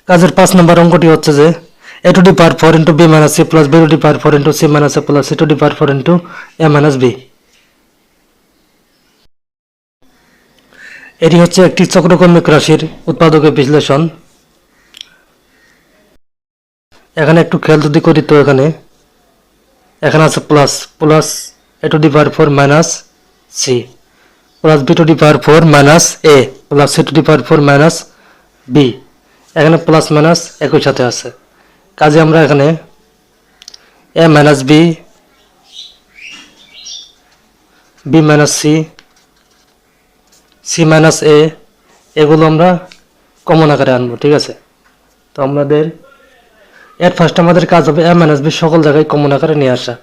কাজের 5 নম্বর অঙ্কটি হচ্ছে যে a to the power 4 into b minus c plus b to the power 4 into c minus a plus c to the power 4 into a minus b। এটি হচ্ছে একটি চক্রকর্মিক রাশির উৎপাদকের বিশ্লেষণ। এখানে একটু খেয়াল যদি করি তো এখানে আছে plus plus a to the power 4 minus c plus b to the power 4 minus a plus c to the power 4 minus b। এখানে প্লাস মাইনাস একই সাথে আছে, কাজে আমরা এখানে a minus b b minus c c minus a এগুলো আমরা common আকারে আনবো। ঠিক আছে, তো আমাদের এর ফার্স্ট আমাদের কাজ হবে a minus b সকল জায়গায় কমন আকারে নিয়ে আসা।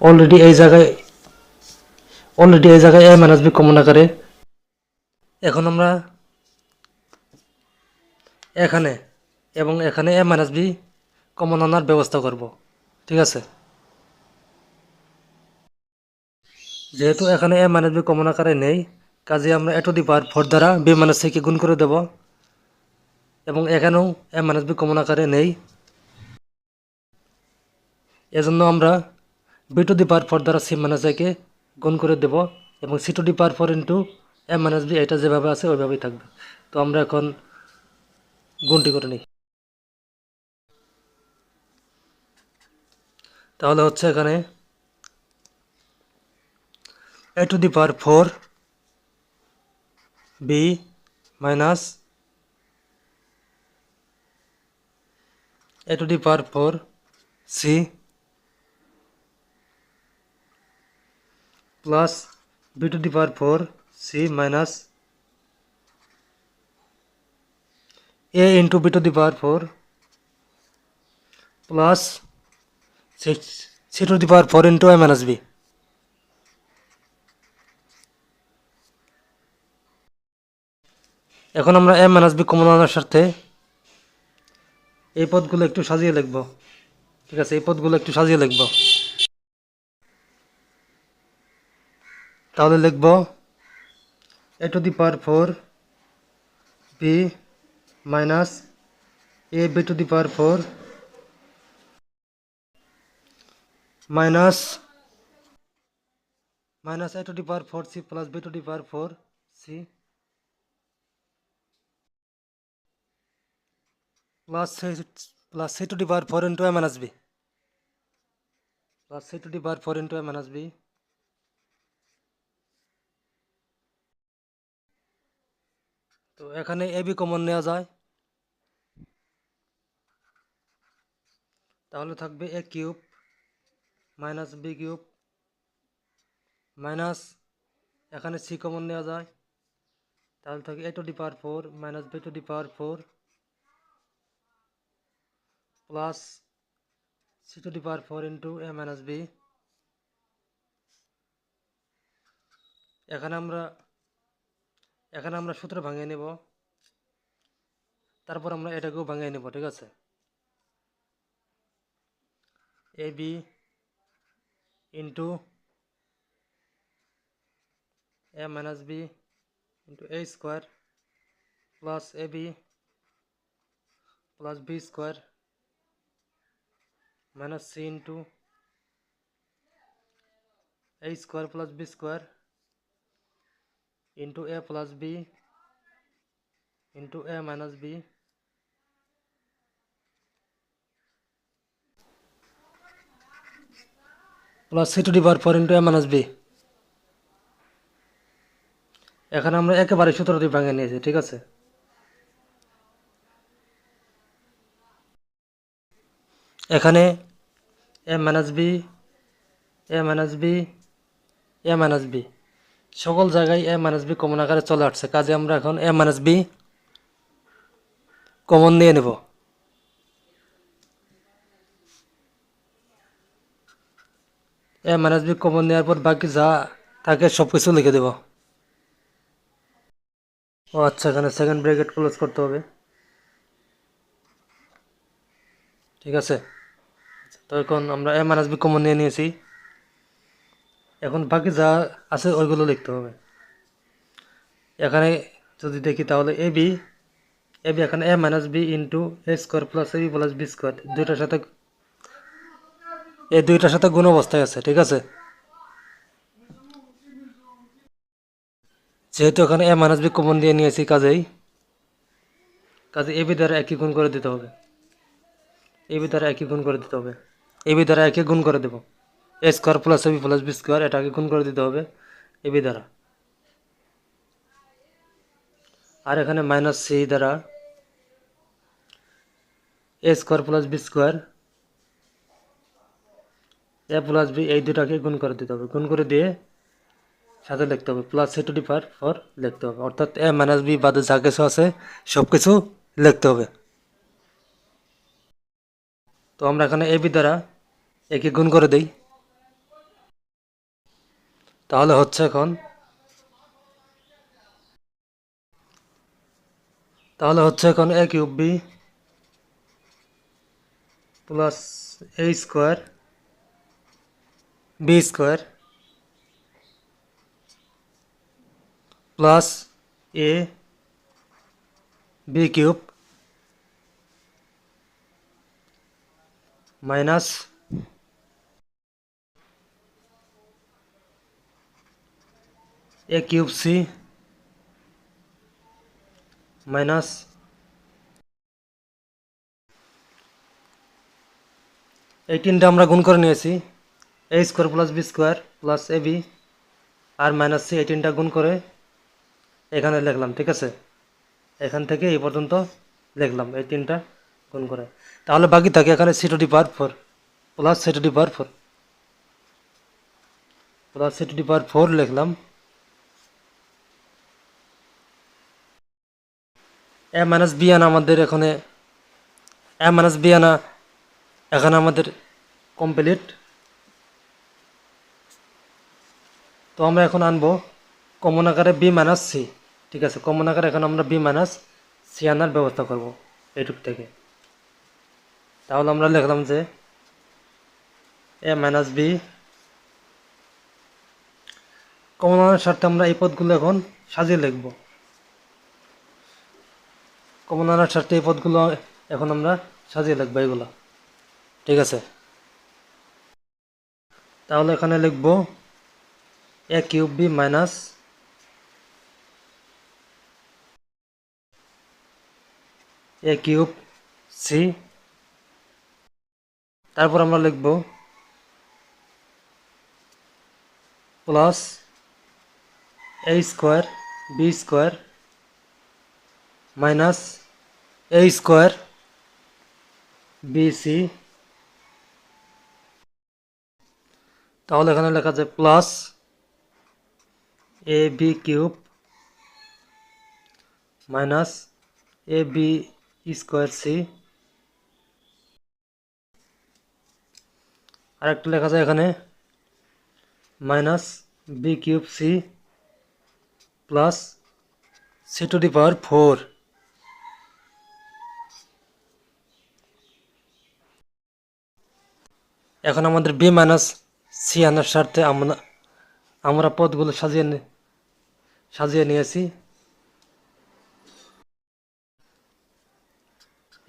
অলরেডি এই জায়গায় a minus b কমন আকারে। এখন আমরা এখানে এবং এখানে a minus b কমন আনার ব্যবস্থা করব। ঠিক আছে, যেহেতু এখানে a minus b কমন আকারে নেই, কাজে আমরা a to the power 4 দ্বারা b minus c কে গুণ করে দেব, এবং এখানেও a minus b কমন আকারে নেই, এজন্য আমরা b to the power 4 দ্বারা c minus a কে গুণ করে দেব, এবং c to the power 4 into a minus b এটা যেভাবে আছে ওইভাবেই থাকবে। তো আমরা এখন গুণটি করে নিই। তাহলে হচ্ছে এখানে a to the power 4 b minus a to the power 4 c plus b to the power 4 c minus a into b to the power 4 plus c to the power 4 into a minus b। এখন আমরা a minus b common আনার সাথে এই পদগুলো একটু সাজিয়ে লিখব। ঠিক আছে, এই পদগুলো একটু সাজিয়ে লিখব। তাহলে লিখব a to the power 4 b minus a b to the power 4 minus a to the power 4 c plus b to the power 4 c plus c to the power 4 into a minus b plus c to the power 4 into a minus b। তো এখানে a b common নেওয়া যায়, তাহলে থাকবে a cube minus b cube minus এখানে c common নেওয়া যায়, তাহলে থাকে a to the power 4 minus b to the power 4 plus c to the power 4 into a minus b। এখানে আমরা সূত্র ভাঙিয়ে নেব, তারপর আমরা এটাকেও ভাঙিয়ে নেব। ঠিক আছে, a b into a minus b into a square plus ab plus b square minus c into a square plus b square into a plus b into a minus b plus c to the power 4 into a minus b। এখানে আমরা একেবারে সূত্রটি ভাঙিয়ে নিয়েছি। ঠিক আছে, এখানে a minus b a minus b a minus b সকল জায়গায় a minus b কমন আকারে চলে আসছে, কাজে আমরা এখন a minus b কমন নিয়ে নেব। a minus b কমন নেওয়ার পর বাকি যা থাকে সব কিছু লিখে দেব। ও আচ্ছা, এখানে সেকেন্ড ব্র্যাকেট ক্লোজ করতে হবে। ঠিক আছে, তো এখন আমরা a minus b কমন নিয়ে নিয়েছি, এখন বাকি যা আছে ওইগুলো লিখতে হবে। এখানে যদি দেখি তাহলে a b এ বি এখানে এ minus B into A square plus A B plus B square দুইটার সাথে গুণ অবস্থায় আছে, ঠিক আছে। যেহেতু এখানে এ মাইনাস বি কমন দিয়ে নিয়েছি, কাজে এ বি দ্বারা একই গুণ করে দিতে হবে, এ বি দ্বারা একই গুণ করে দেব। এ square plus A B plus B square এটাকে গুণ করে দিতে হবে এ বি দ্বারা। আর এখানে মাইনাস সি দ্বারা এ স্কোয়ার প্লাস বি স্কোয়ার এ প্লাস বি এই দুটাকে গুণ করে দিতে হবে, গুণ করে দিয়ে সাথে লিখতে হবে plus C to the power 4 লিখতে হবে, অর্থাৎ এ মাইনাস বি বাদে যা কিছু আছে সব কিছু লিখতে হবে। তো আমরা এখানে এ বি দ্বারা একে গুণ করে দেই, তাহলে হচ্ছে এখন A cube B plus A square B square plus A B cube minus A cube C minus এই তিনটা আমরা গুণ করে নিয়েছি, A square plus B square plus A B আর মাইনাস সি, এই তিনটা গুণ করে এখানে লিখলাম, ঠিক আছে। এখান থেকে এই পর্যন্ত লিখলাম এই তিনটা গুণ করে, তাহলে বাকি থাকে এখানে C to the power 4 plus C to the power 4 plus C to the power 4 লিখলাম। এ মাইনাস বি আনা আমাদের এখানে আমাদের কমপ্লিট। তো আমরা এখন আনবো কমন আকারে বি মাইনাস সি, ঠিক আছে। কমন আকারে এখন আমরা বি মাইনাস সি আনার ব্যবস্থা করব এইটুক থেকে। তাহলে আমরা লিখলাম যে এ মাইনাস বি, কমন আনার স্বার্থে আমরা এই পদগুলো এখন সাজিয়ে লিখব। কমন আনার স্বার্থে এই পদগুলো এখন আমরা সাজিয়ে লিখবো এগুলো, ঠিক আছে। তাহলে এখানে লিখব A cube B minus A cube C, তারপর আমরা লিখব plus A square B square minus A square B C. তাহলে এখানে লেখা যায় plus A B cube minus A B square C, আর একটা লেখা যায় এখানে minus B cube C plus C to the power 4। এখন আমাদের বি মাইনাস সি আনার স্বার্থে আমরা পদগুলো সাজিয়ে নিয়েছি।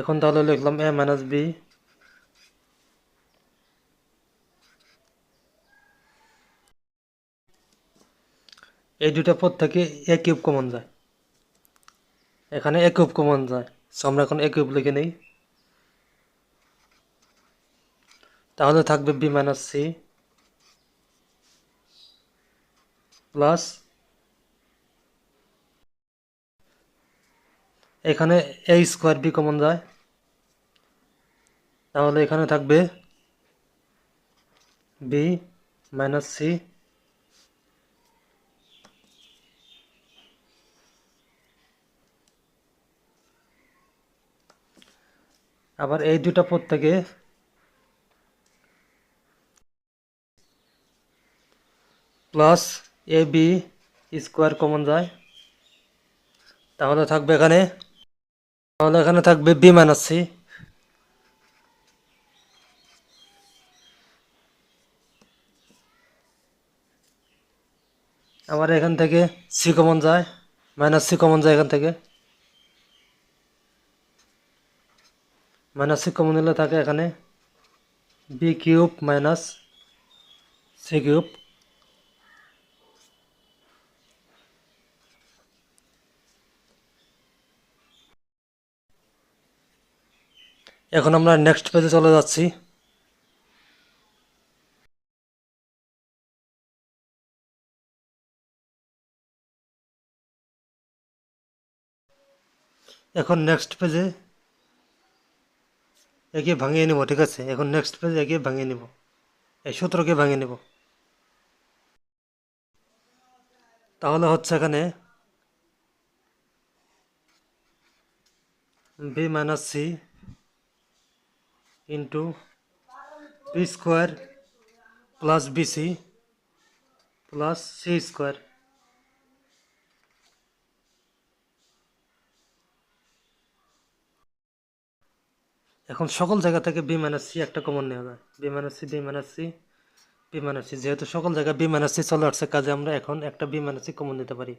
এখন তাহলে লিখলাম এ মাইনাস বি এই দুটা পদ থেকে এ কিউব কমন যায়, এখানে এ কিউব কমন যায়, সো আমরা এখন এ কিউব লিখে নেই। তাহলে থাকবে বি মাইনাস সি প্লাস এখানে এ স্কোয়ার বি কমন যায়, তাহলে এখানে থাকবে বি মাইনাস সি আবার এই দুটা পদ থেকে plus A B square common যায়, তাহলে এখানে থাকবে বি মাইনাস সি। আবার এখান থেকে সি কমন যায়, মাইনাস সি কমন যায় এখান থেকে, মাইনাস সি কমন নিলে থাকে এখানে B cube minus C cube. এখন আমরা নেক্সট পেজে চলে যাচ্ছি। এখন নেক্সট পেজে একে ভাঙিয়ে নিব, ঠিক আছে? এখন নেক্সট পেজে একে ভাঙিয়ে নিব, এই সূত্রকে ভাঙিয়ে নিব। তাহলে হচ্ছে এখানে B minus C into B square plus BC plus C square. এখন সকল জায়গা থেকে বি মাইনাস সি একটা কমন নেওয়া যায়, B minus C, B minus C, B minus C. যেহেতু সকল জায়গায় বি মাইনাস সি চলে আসছে, কাজে আমরা এখন একটা বি মাইনাস সি কমন নিতে পারি।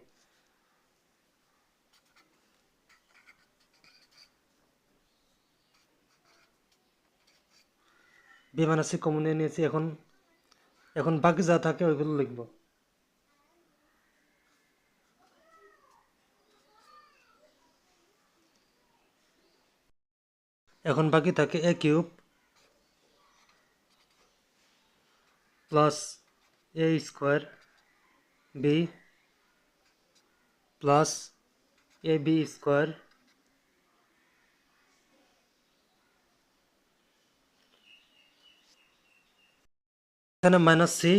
বি মাইনাস সি কমন নিয়ে নিয়েছি। এখন এখন বাকি যা থাকে ওইগুলো লিখব। এখন বাকি থাকে এ cube plus A square B plus A B square এখানে মাইনাস সি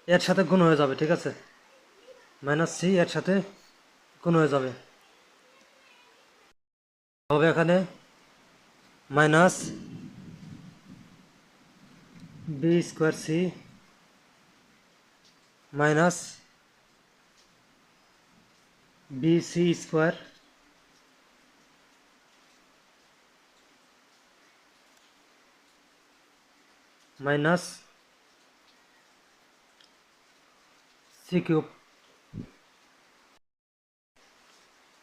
এর সাথে গুণ হয়ে যাবে, ঠিক আছে? মাইনাস সি এর সাথে গুণ হয়ে যাবে, হবে এখানে minus B square C minus B C square minus C cube.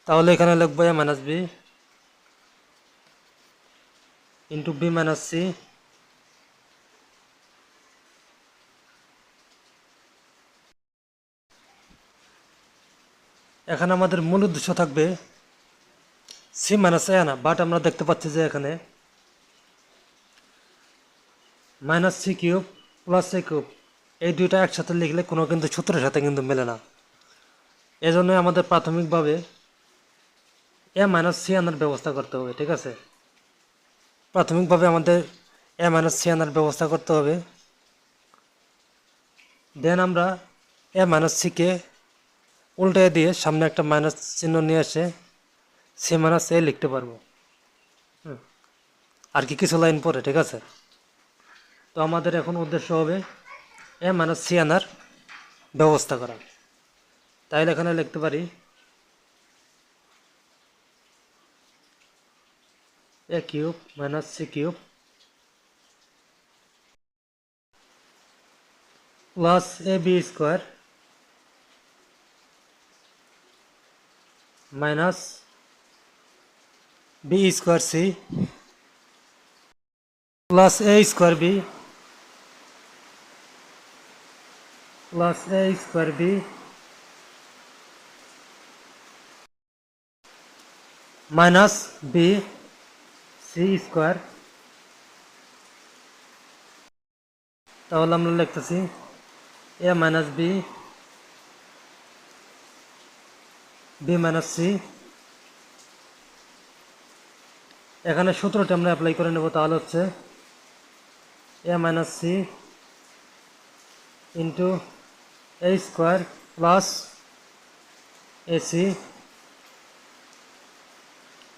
তাহলে এখানে লিখবো A minus B into B minus C এখানে আমাদের মূল উদ্দেশ্য থাকবে সি মাইনাস এ আনা, বাট আমরা দেখতে পাচ্ছি যে এখানে মাইনাস সি কিউব প্লাস এ কিউব এই দুইটা একসাথে লিখলে কোনো কিন্তু সূত্রের সাথে কিন্তু মেলে না। এজন্য আমাদের প্রাথমিকভাবে এ মাইনাস সি আনার ব্যবস্থা করতে হবে, ঠিক আছে? প্রাথমিকভাবে আমাদের এ মাইনাস সি আনার ব্যবস্থা করতে হবে। দেন আমরা এ মাইনাস সিকে উল্টে দিয়ে সামনে একটা মাইনাস চিহ্ন নিয়ে এসে সি মাইনাস এ লিখতে পারবো। আর কি কিছু লাইন পরে, ঠিক আছে? তো আমাদের এখন উদ্দেশ্য হবে এ মাইনাস সি আনার ব্যবস্থা করা। তাইলে এখানে লিখতে পারি A cube minus C cube plus A B square minus B square C plus A square B plus A square B minus B C square. তাহলে আমরা লিখতেছি A minus B B minus C. এখানে সূত্রটি আমরা apply করে নেব। তাহলে হচ্ছে A minus C into A square plus A C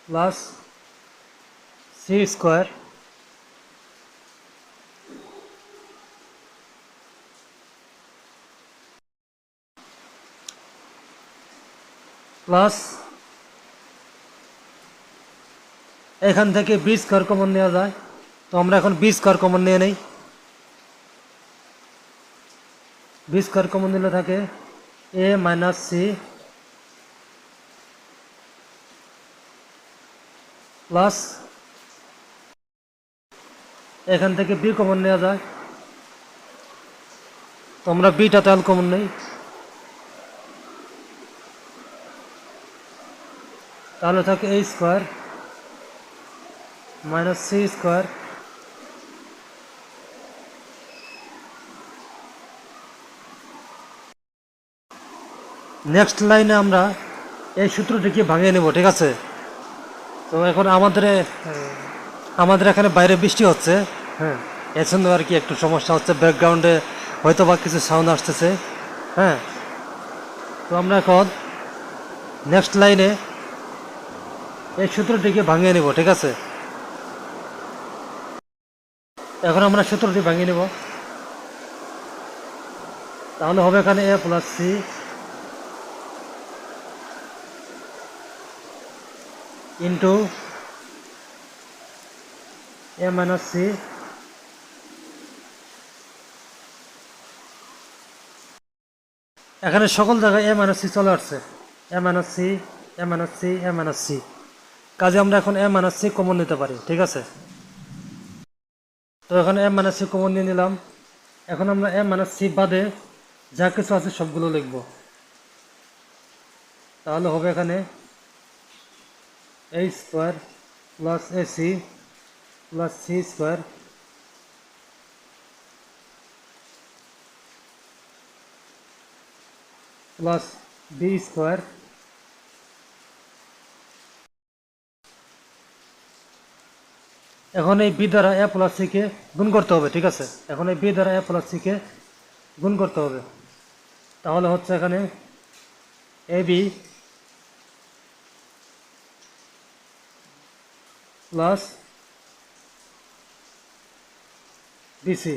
plus C square plus এখান থেকে বি স্কোয়ার কমন নেওয়া যায়, তো আমরা এখন বি স্কোয়ার কমন নিয়ে নেই। বি স্কোয়ার কমন নিলে থাকে এ মাইনাস সি প্লাস এখান থেকে বি কমন নেওয়া যায়, তোমরা বিটা তাহলে কমন নেই, তাহলে থাকে a square minus C square next লাইনে আমরা এই সূত্রটিকে ভাঙিয়ে নেব, ঠিক আছে। তো এখন আমাদের এখানে বাইরে বৃষ্টি হচ্ছে, হ্যাঁ, এর জন্য আর কি একটু সমস্যা হচ্ছে, ব্যাকগ্রাউন্ডে হয়তো বা কিছু সাউন্ড আসতেছে, হ্যাঁ। তো আমরা এখন নেক্সট লাইনে এই সূত্রটিকে ভাঙিয়ে নেব, ঠিক আছে। এখন আমরা সূত্রটি ভাঙিয়ে নেব, তাহলে হবে এখানে এ প্লাস সি ইন্টু এ মাইনাস সি এখানে সকল জায়গায় এ মাইনাস সি চলে আসছে, এ মাইনাস সি, এ মাইনাস সি, এ মাইনাস সি, কাজে আমরা এখন এ মাইনাস সি কমন নিতে পারি, ঠিক আছে। তো এখানে এ মাইনাস সি কমন নিয়ে নিলাম, এখন আমরা এ মাইনাস সি বাদে যা কিছু আছে সবগুলো লিখব, তাহলে হবে এখানে A square plus A C plus C square plus B square এখন এই বি দ্বারা এ প্লাস সিকে গুণ করতে হবে, ঠিক আছে। এখন এই বি দ্বারা এ প্লাস সিকে গুণ করতে হবে, তাহলে হচ্ছে এখানে এ বি প্লাস বিসি,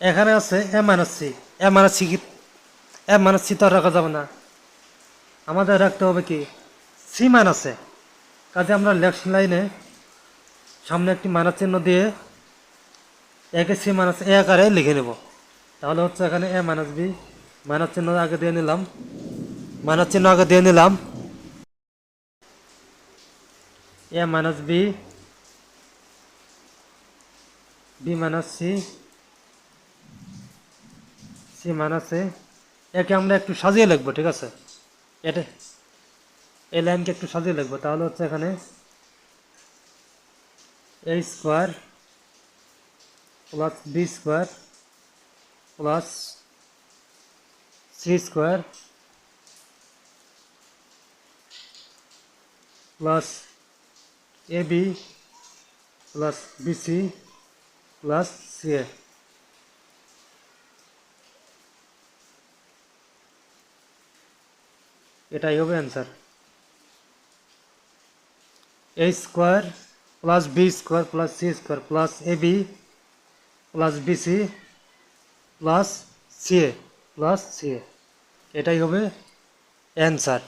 এখানে আছে এ মাইনাস সি, এ মাইনাস সি, এ মাইনাস সি তো আর রাখা যাবে না, আমাদের রাখতে হবে কি সি মাইনাসে, কাজে আমরা নেক্সট লাইনে সামনে একটি মাইনাস চিহ্ন দিয়ে একে সি মাইনাস এ আকারে লিখে নেব, তাহলে হচ্ছে এখানে এ মাইনাস বি, মাইনাস চিহ্ন আগে দিয়ে নিলাম, মাইনাস চিহ্ন আগে দিয়ে নিলাম, A minus B, B minus C, C minus A, একে আমরা একটু সাজিয়ে লিখবো, ঠিক আছে। এটা এই লাইনকে একটু সাজিয়ে লিখবো, তাহলে হচ্ছে এখানে A square plus B square plus C square plus A B plus BC plus C A, এটাই হবে answer. A square plus B square plus C square plus A B plus BC plus C A plus C A, এটাই হবে answer.